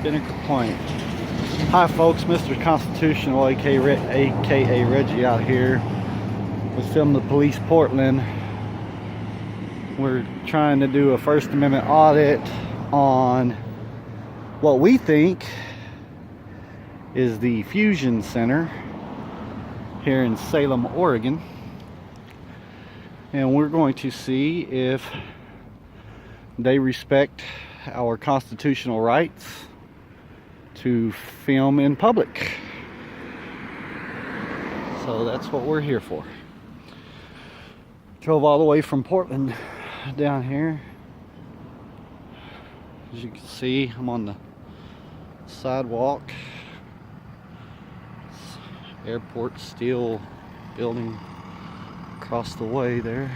Spinnaker Point. Hi folks, Mr. Constitutional, aka Reggie out here with Film the Police Portland. We're trying to do a First Amendment audit on what we think is the Fusion Center here in Salem, Oregon. And we're going to see if they respect our constitutional rights to film in public. So that's what we're here for. Drove all the way from Portland down here. As you can see, I'm on the sidewalk. Airport steel building across the way there.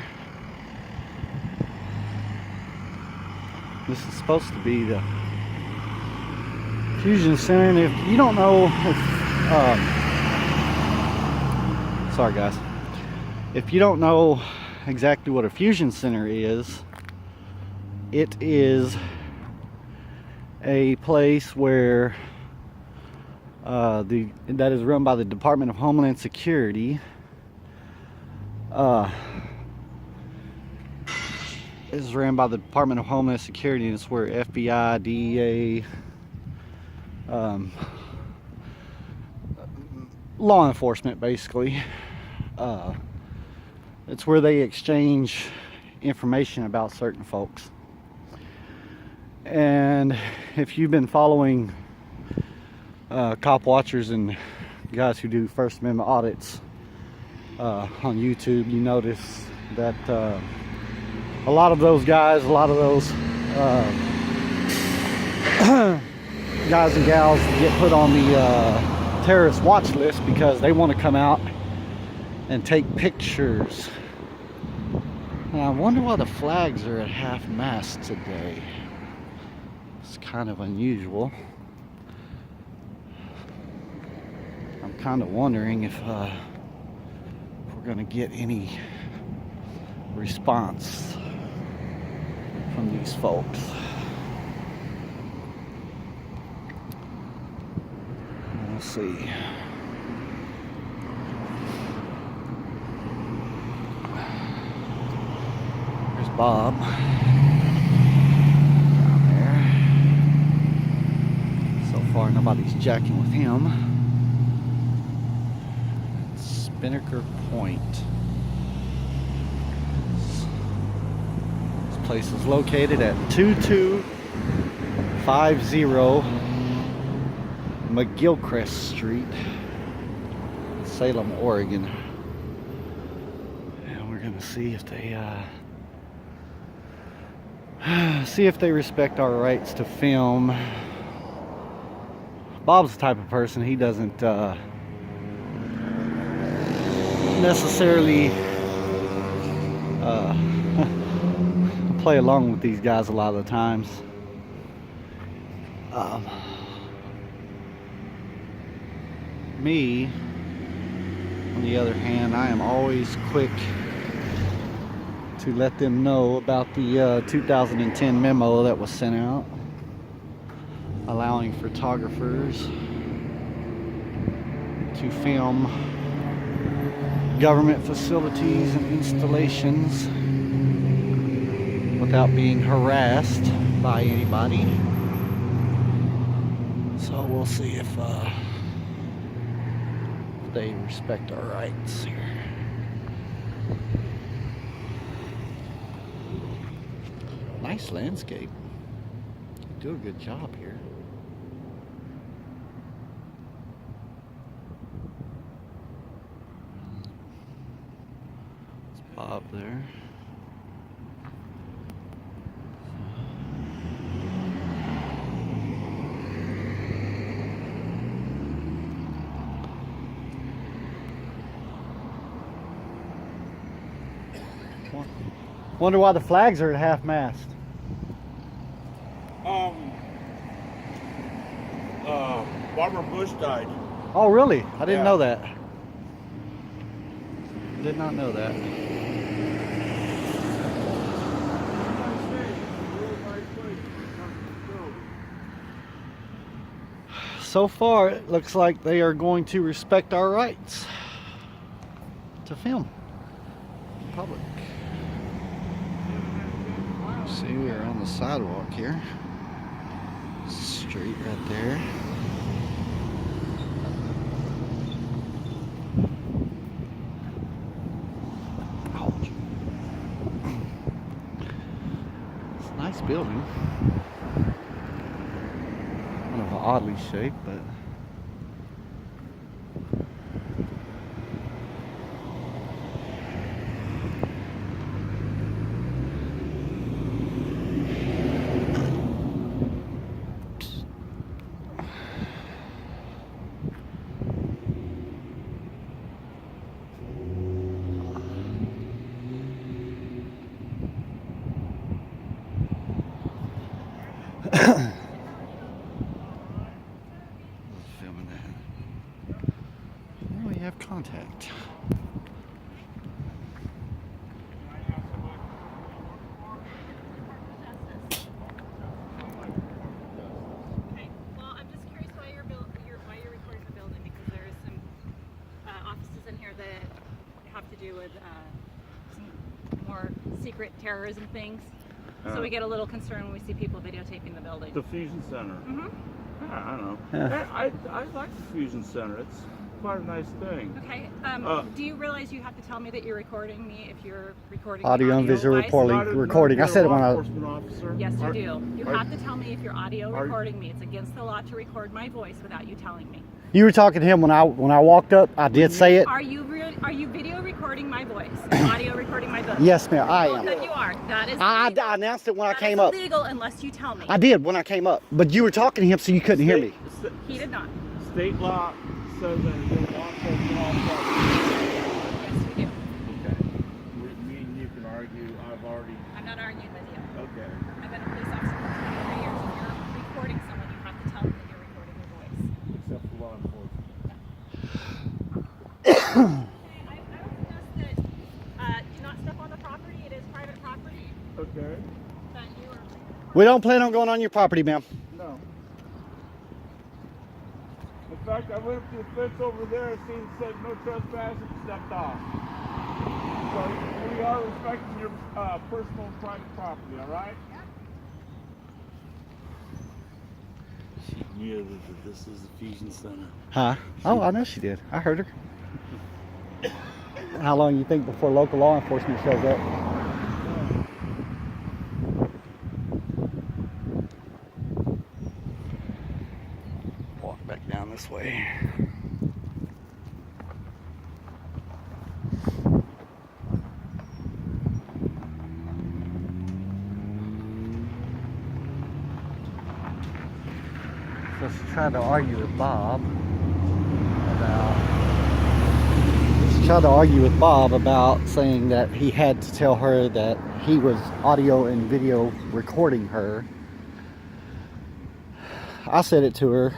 This is supposed to be the Fusion Center, and if you don't know if, sorry guys, if you don't know exactly what a Fusion Center is, it is a place where that is run by the Department of Homeland Security. Is ran by the Department of Homeland Security, and it's where FBI, DEA, law enforcement basically, it's where they exchange information about certain folks. And if you've been following cop watchers and guys who do First Amendment audits on YouTube, you notice that a lot of those guys, guys and gals get put on the terrorist watch list because they want to come out and take pictures. And I wonder why the flags are at half-mast today. It's kind of unusual. I'm kind of wondering if we're going to get any response from these folks. We'll see. There's Bob down there. So far, nobody's jacking with him. Spinnaker Point. This place is located at 2250 McGilchrist Street, Salem, Oregon. And we're gonna see if they respect our rights to film. Bob's the type of person, he doesn't necessarily play along with these guys a lot of the times. Me, on the other hand, I am always quick to let them know about the 2010 memo that was sent out allowing photographers to film government facilities and installations without being harassed by anybody. So we'll see if they respect our rights here. Nice landscape. Do a good job here. It's Bob there. Wonder why the flags are at half-mast. Barbara Bush died. Oh, really? I didn't know that. Did not know that. so far it looks like they are going to respect our rights to film in public. See, we're on the sidewalk here. Street right there. Ouch. It's a nice building. Kind of oddly shaped, but filming that. Now we have contact. Okay. Well, I'm just curious why you're recording the building, because there is some offices in here that have to do with some more secret terrorism things. So we get a little concerned when we see people videotaping the building. The Fusion Center. Mm-hmm. Yeah, I don't know. Yeah. I like the Fusion Center. It's quite a nice thing. Okay. Do you realize you have to tell me that you're recording me if you're recording Audio and visual audio-wise? recording. I said it when I. Yes, you do. You have to tell me if you're audio recording me. It's against the law to record my voice without you telling me. You were talking to him when I walked up. I did say it. Are you video recording my voice? Audio recording my voice? Yes, ma'am. I Well, am. then you are. That is I illegal. announced it when I That came is up. illegal unless you tell me. I did when I came up, but you were talking to him, so you couldn't hear me. He did not. State law says that it's law enforcement officer. Yes, we do. Okay. Me and you can argue. I've already. I'm not arguing with you. Okay. I've been a police officer for 23 years. If you're recording someone, you have to tell them that you're recording their voice. Except for law enforcement. Okay, I would suggest that do not step on the property. It is private property. Okay. That you are. We don't plan on going on your property, ma'am. No. In fact, I went up to the fence over there and seen it said no trespassing and stepped off. So we are respecting your personal and private property, all right? She knew that this is the Fusion Center. Huh? Oh, I know she did. I heard her. How long you think before local law enforcement shows up? Walk back down this way. Let's try to argue with Bob about saying that he had to tell her that he was audio and video recording her. I said it to her.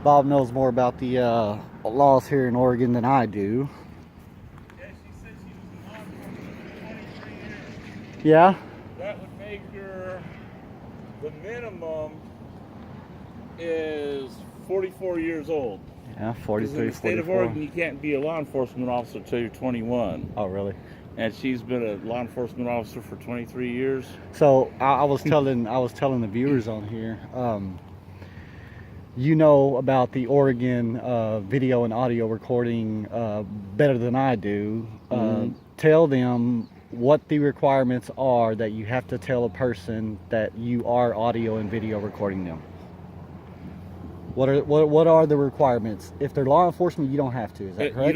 Bob knows more about the laws here in Oregon than I do. Yeah, she said she was in law enforcement for 23 years. Yeah? That would make her, the minimum is 44 years old. Yeah, 'Cause 43, in the state of 44. Oregon, you can't be a law enforcement officer until you're 21. Oh, really? And she's been a law enforcement officer for 23 years. So I was telling the viewers on here, you know about the Oregon video and audio recording better than I do. Tell them what the requirements are that you have to tell a person that you are audio and video recording them. What are the requirements? If they're law enforcement, you don't have to. Is that correct?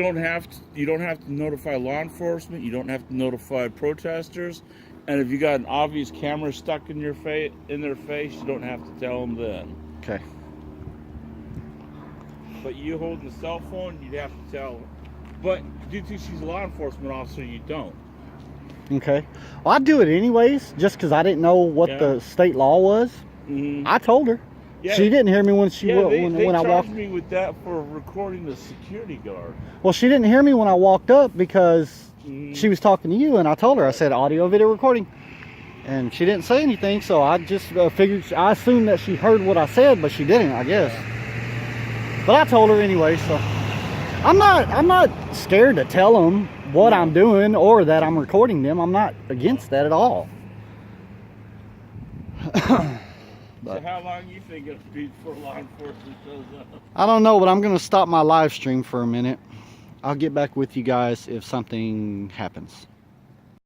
You don't have to notify law enforcement. You don't have to notify protesters. And if you got an obvious camera stuck in their face, you don't have to tell them then. Okay. But you holding the cell phone, you'd have to tell. But due to she's a law enforcement officer, you don't. Okay. Well, I'd do it anyways, just because I didn't know what Yeah. the state law was. Mm-hmm. I told her. Yeah. She didn't hear me when They when I walked. charged me with that for recording the security guard. Well, she didn't hear me when I walked up because Mhm. she was talking to you, and I told her, I said audio video recording, and she didn't say anything. So I just figured, I assumed that she heard what I said, but she didn't, I guess. But I told her anyway. So I'm not scared to tell them what I'm doing or that I'm recording them. I'm not against that at all. So how long you think it'll be before law enforcement shows up? I don't know, but I'm gonna stop my live stream for a minute. I'll get back with you guys if something happens.